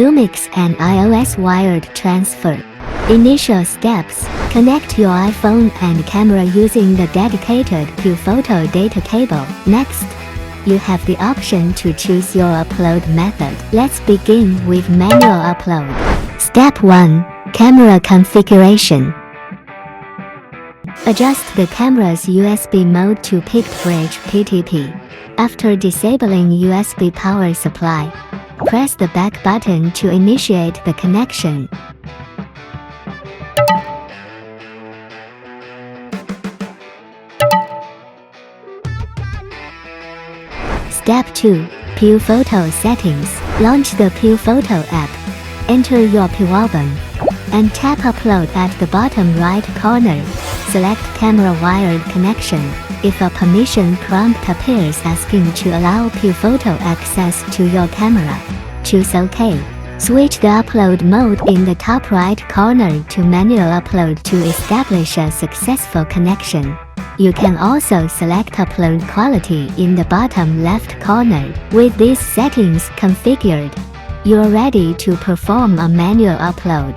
Lumix and iOS wired transfer. Initial steps: connect your iPhone and camera using the dedicated Piufoto data cable. Next, you have the option to choose your upload method. Let's begin with manual upload. Step 1. Camera configuration. Adjust the camera's USB mode to picked bridge PTP. After disabling USB power supply, press the back button to initiate the connection. Step 2. Piufoto settings. Launch the Piufoto app. Enter your Piualbum and tap Upload at the bottom right corner. Select Camera Wired Connection. If a permission prompt appears asking to allow Piufoto access to your camera, choose OK. Switch the upload mode in the top right corner to manual upload to establish a successful connection. You can also select upload quality in the bottom left corner. With these settings configured, you're ready to perform a manual upload.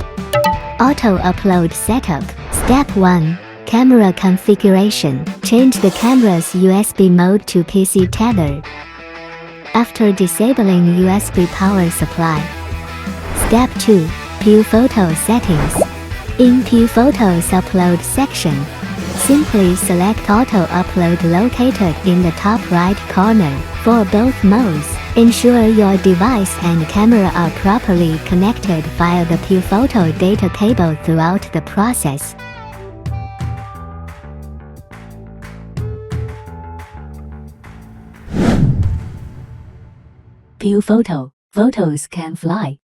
Auto upload setup. Step 1. Camera configuration. Change the camera's USB mode to PC tether. After disabling USB power supply. Step 2. Piufoto settings. In Piufoto's upload section, simply select Auto Upload located in the top right corner. For both modes, ensure your device and camera are properly connected via the Piufoto data cable throughout the process. Piufoto. Photos can fly.